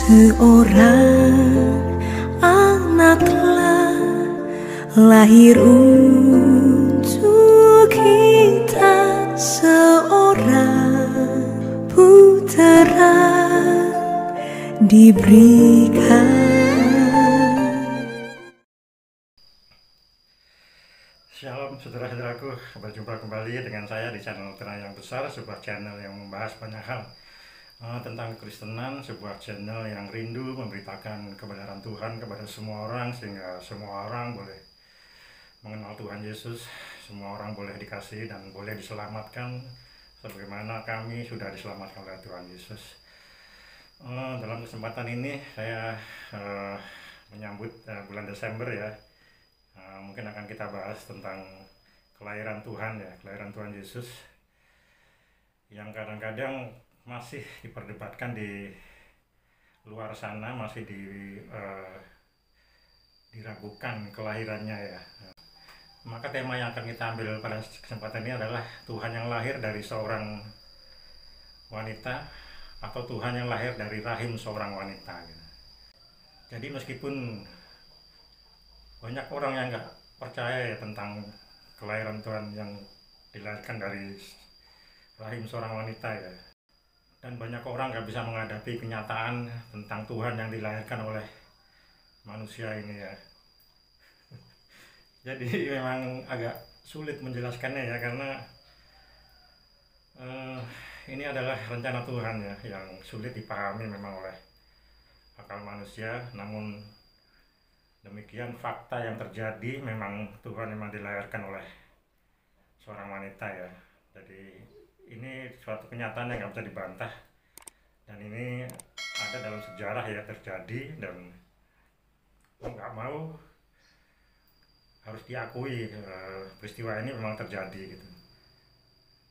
Seorang anak telah lahir untuk kita, seorang putera diberikan. Shalom saudara-saudaraku, berjumpa kembali dengan saya di channel Terang yang Besar, sebuah channel yang membahas banyak hal tentang Kristenan, sebuah channel yang rindu memberitakan kebenaran Tuhan kepada semua orang, sehingga semua orang boleh mengenal Tuhan Yesus, semua orang boleh dikasihi dan boleh diselamatkan sebagaimana kami sudah diselamatkan oleh Tuhan Yesus. Dalam kesempatan ini saya menyambut bulan Desember ya. Mungkin akan kita bahas tentang kelahiran Tuhan ya, kelahiran Tuhan Yesus yang kadang-kadang masih diperdebatkan di luar sana, masih diragukan kelahirannya ya. Maka tema yang akan kita ambil pada kesempatan ini adalah Tuhan yang lahir dari seorang wanita atau Tuhan yang lahir dari rahim seorang wanita gitu. Jadi meskipun banyak orang yang nggak percaya ya tentang kelahiran Tuhan yang dilahirkan dari rahim seorang wanita ya, dan banyak orang nggak bisa menghadapi kenyataan tentang Tuhan yang dilahirkan oleh manusia ini ya. Jadi memang agak sulit menjelaskannya ya, karena ini adalah rencana Tuhan ya, yang sulit dipahami memang oleh akal manusia. Namun demikian fakta yang terjadi, memang Tuhan memang dilahirkan oleh seorang wanita ya. Jadi ini suatu kenyataan yang nggak bisa dibantah, dan ini ada dalam sejarah ya, terjadi, dan nggak mau harus diakui peristiwa ini memang terjadi gitu.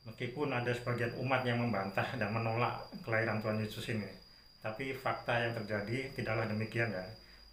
Meskipun ada sebagian umat yang membantah dan menolak kelahiran Tuhan Yesus ini, tapi fakta yang terjadi tidaklah demikian ya.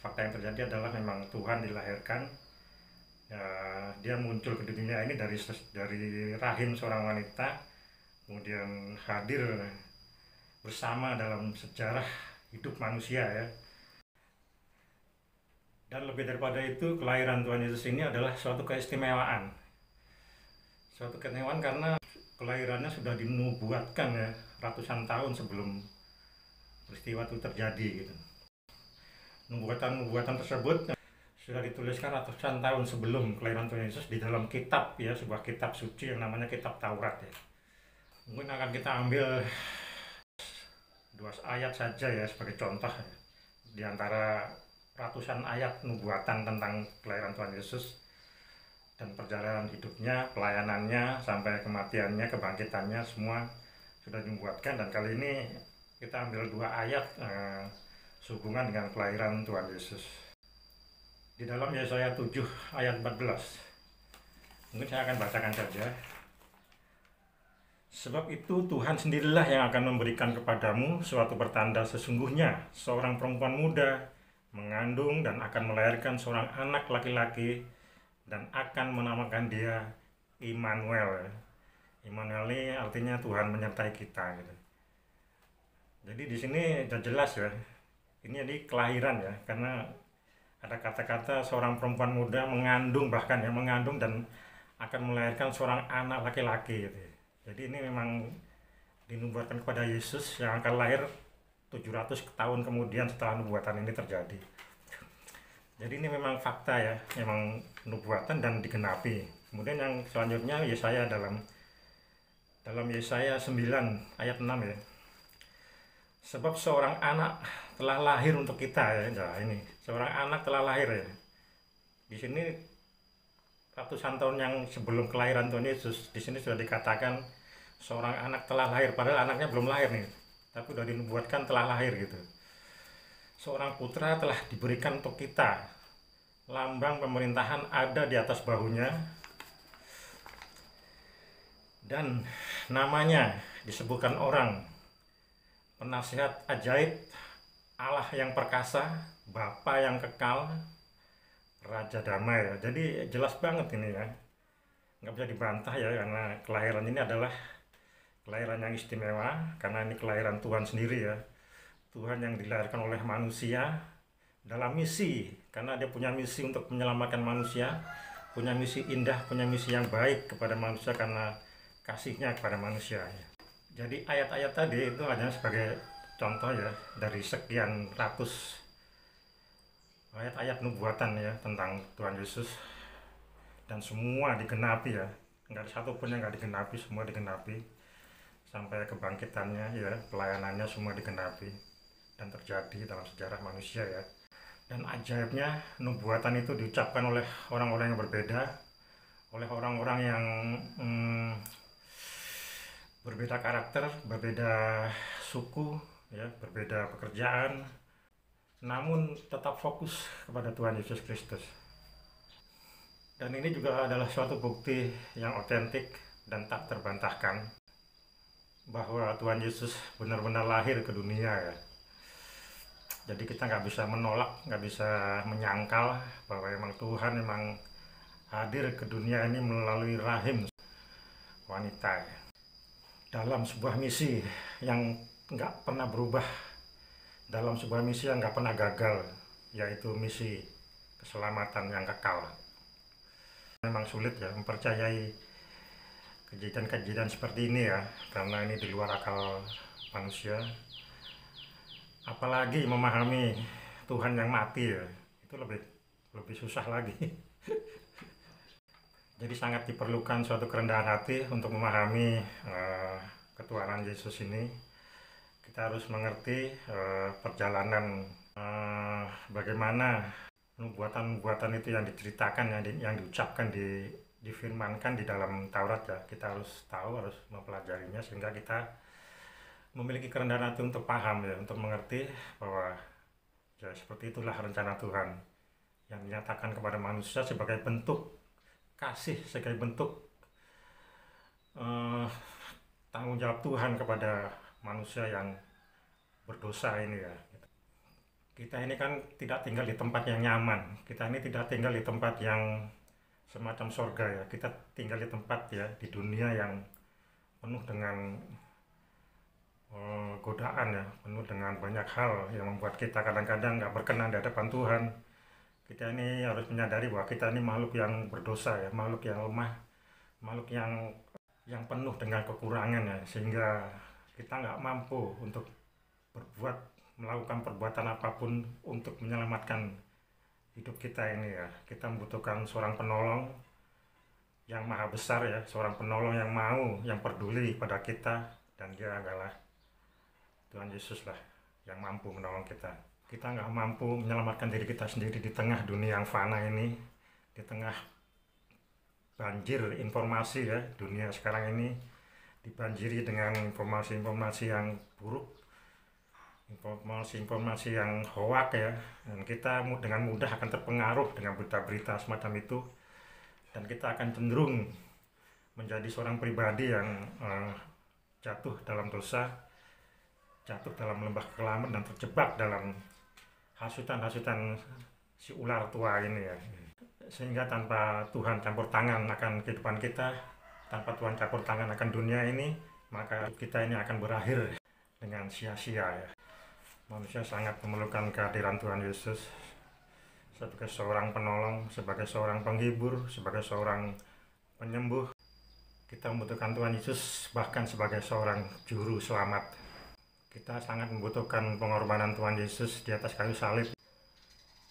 Fakta yang terjadi adalah memang Tuhan dilahirkan, dia muncul ke dunia ini dari rahim seorang wanita, kemudian hadir bersama dalam sejarah hidup manusia ya. Dan lebih daripada itu, kelahiran Tuhan Yesus ini adalah suatu keistimewaan. Suatu keistimewaan karena kelahirannya sudah dinubuatkan ya, ratusan tahun sebelum peristiwa itu terjadi gitu. Nubuatan tersebut sudah dituliskan ratusan tahun sebelum kelahiran Tuhan Yesus di dalam kitab ya, sebuah kitab suci yang namanya kitab Taurat ya. Mungkin akan kita ambil 2 ayat saja ya sebagai contoh ya, di antara ratusan ayat nubuatan tentang kelahiran Tuhan Yesus dan perjalanan hidupnya, pelayanannya, sampai kematiannya, kebangkitannya, semua sudah dibuatkan. Dan kali ini kita ambil 2 ayat sehubungan dengan kelahiran Tuhan Yesus. Di dalam Yesaya 7 ayat 14, mungkin saya akan bacakan saja. Sebab itu Tuhan sendirilah yang akan memberikan kepadamu suatu pertanda, sesungguhnya seorang perempuan muda mengandung dan akan melahirkan seorang anak laki-laki, dan akan menamakan dia Immanuel. Immanuel ini artinya Tuhan menyertai kita gitu. Jadi di sini sudah jelas ya, ini jadi kelahiran ya, karena ada kata-kata seorang perempuan muda mengandung, bahkan ya mengandung dan akan melahirkan seorang anak laki-laki gitu. Jadi ini memang dinubuatkan kepada Yesus yang akan lahir 700 tahun kemudian setelah nubuatan ini terjadi. Jadi ini memang fakta ya, memang nubuatan dan digenapi. Kemudian yang selanjutnya Yesaya, dalam Yesaya 9 ayat 6 ya. Sebab seorang anak telah lahir untuk kita ya. Nah, ini seorang anak telah lahir ya. Di sini ratusan tahun yang sebelum kelahiran Tuhan Yesus, di sini sudah dikatakan seorang anak telah lahir, padahal anaknya belum lahir nih, tapi sudah dinubuatkan telah lahir gitu. Seorang putra telah diberikan untuk kita, lambang pemerintahan ada di atas bahunya, dan namanya disebutkan orang penasihat ajaib, Allah yang perkasa, Bapa yang kekal, Raja damai ya. Jadi jelas banget ini ya, nggak bisa dibantah ya, karena kelahiran ini adalah kelahiran yang istimewa, karena ini kelahiran Tuhan sendiri ya. Tuhan yang dilahirkan oleh manusia dalam misi, karena dia punya misi untuk menyelamatkan manusia, punya misi indah, punya misi yang baik kepada manusia karena kasihnya kepada manusia. Jadi ayat-ayat tadi itu hanya sebagai contoh ya dari sekian ratus ayat-ayat nubuatan ya tentang Tuhan Yesus, dan semua digenapi ya, nggak ada satupun yang nggak digenapi, semua digenapi sampai kebangkitannya ya, pelayanannya semua digenapi dan terjadi dalam sejarah manusia ya. Dan ajaibnya nubuatan itu diucapkan oleh orang-orang yang berbeda, oleh orang-orang yang berbeda karakter, berbeda suku ya, berbeda pekerjaan, namun tetap fokus kepada Tuhan Yesus Kristus. Dan ini juga adalah suatu bukti yang otentik dan tak terbantahkan bahwa Tuhan Yesus benar-benar lahir ke dunia ya. Jadi kita nggak bisa menolak, nggak bisa menyangkal bahwa memang Tuhan memang hadir ke dunia ini melalui rahim wanita ya, dalam sebuah misi yang nggak pernah berubah, dalam sebuah misi yang nggak pernah gagal, yaitu misi keselamatan yang kekal. Memang sulit ya mempercayai kejadian-kejadian seperti ini ya, karena ini di luar akal manusia. Apalagi memahami Tuhan yang mati ya, itu lebih susah lagi. Jadi sangat diperlukan suatu kerendahan hati untuk memahami ketuhanan Yesus ini. Kita harus mengerti perjalanan bagaimana nubuatan-nubuatan itu yang diceritakan, yang diucapkan, difirmankan di dalam Taurat ya. Kita harus tahu, harus mempelajarinya sehingga kita memiliki kerendahan hati untuk paham ya, untuk mengerti bahwa ya seperti itulah rencana Tuhan yang dinyatakan kepada manusia sebagai bentuk kasih, sebagai bentuk tanggung jawab Tuhan kepada manusia yang berdosa ini ya. Kita ini kan tidak tinggal di tempat yang nyaman, kita ini tidak tinggal di tempat yang semacam surga ya, kita tinggal di tempat ya, di dunia yang penuh dengan godaan ya, penuh dengan banyak hal yang membuat kita kadang-kadang nggak berkenan di hadapan Tuhan. Kita ini harus menyadari bahwa kita ini makhluk yang berdosa ya, makhluk yang lemah, makhluk yang penuh dengan kekurangan ya, sehingga kita nggak mampu untuk melakukan perbuatan apapun untuk menyelamatkan hidup kita ini ya. Kita membutuhkan seorang penolong yang maha besar ya, seorang penolong yang mau, yang peduli pada kita, dan dia adalah Tuhan Yesus lah yang mampu menolong kita. Kita nggak mampu menyelamatkan diri kita sendiri di tengah dunia yang fana ini, di tengah banjir informasi ya. Dunia sekarang ini dibanjiri dengan informasi-informasi yang buruk, informasi-informasi yang hoak ya, dan kita dengan mudah akan terpengaruh dengan berita-berita semacam itu, dan kita akan cenderung menjadi seorang pribadi yang jatuh dalam dosa, jatuh dalam lembah kekelaman, dan terjebak dalam hasutan-hasutan si ular tua ini ya. Sehingga tanpa Tuhan campur tangan akan kehidupan kita, tanpa Tuhan campur tangan akan dunia ini, maka kita ini akan berakhir dengan sia-sia ya. Manusia sangat memerlukan kehadiran Tuhan Yesus sebagai seorang penolong, sebagai seorang penghibur, sebagai seorang penyembuh. Kita membutuhkan Tuhan Yesus bahkan sebagai seorang juru selamat. Kita sangat membutuhkan pengorbanan Tuhan Yesus di atas kayu salib.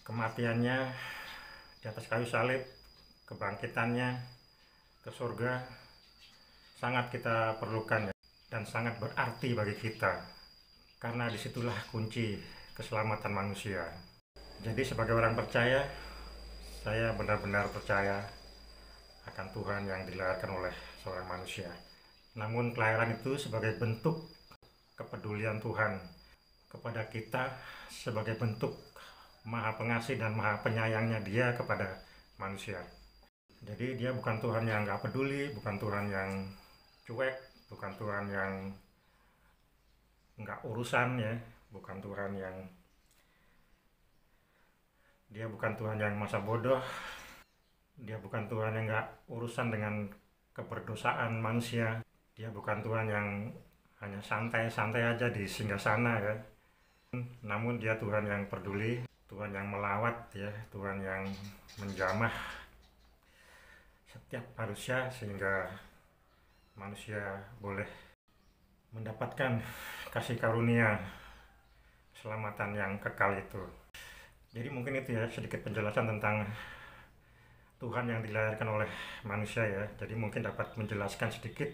Kematiannya di atas kayu salib, kebangkitannya ke surga, sangat kita perlukan ya, dan sangat berarti bagi kita, karena disitulah kunci keselamatan manusia. Jadi sebagai orang percaya, saya benar-benar percaya akan Tuhan yang dilahirkan oleh seorang manusia. Namun kelahiran itu sebagai bentuk kepedulian Tuhan kepada kita, sebagai bentuk maha pengasih dan maha penyayangnya dia kepada manusia. Jadi dia bukan Tuhan yang gak peduli, bukan Tuhan yang cuek, bukan Tuhan yang nggak urusan ya, bukan Tuhan yang masa bodoh, dia bukan Tuhan yang nggak urusan dengan keberdosaan manusia, dia bukan Tuhan yang hanya santai-santai aja di singgasana ya, namun Dia Tuhan yang peduli, Tuhan yang melawat ya, Tuhan yang menjamah setiap manusia sehingga manusia boleh mendapatkan kasih karunia keselamatan yang kekal itu. Jadi mungkin itu ya sedikit penjelasan tentang Tuhan yang dilahirkan oleh manusia ya. Jadi mungkin dapat menjelaskan sedikit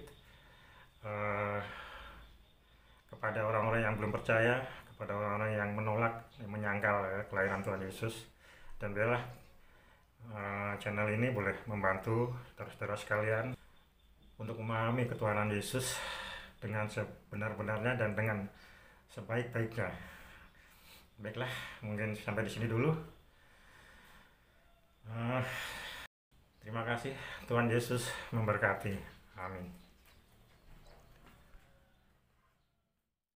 kepada orang-orang yang belum percaya, kepada orang-orang yang menolak, yang menyangkal ya, kelahiran Tuhan Yesus. Dan biarlah channel ini boleh membantu saudara-saudara sekalian untuk memahami ketuhanan Yesus dengan sebenar-benarnya dan dengan sebaik-baiknya. Baiklah, mungkin sampai di sini dulu. Terima kasih, Tuhan Yesus memberkati. Amin.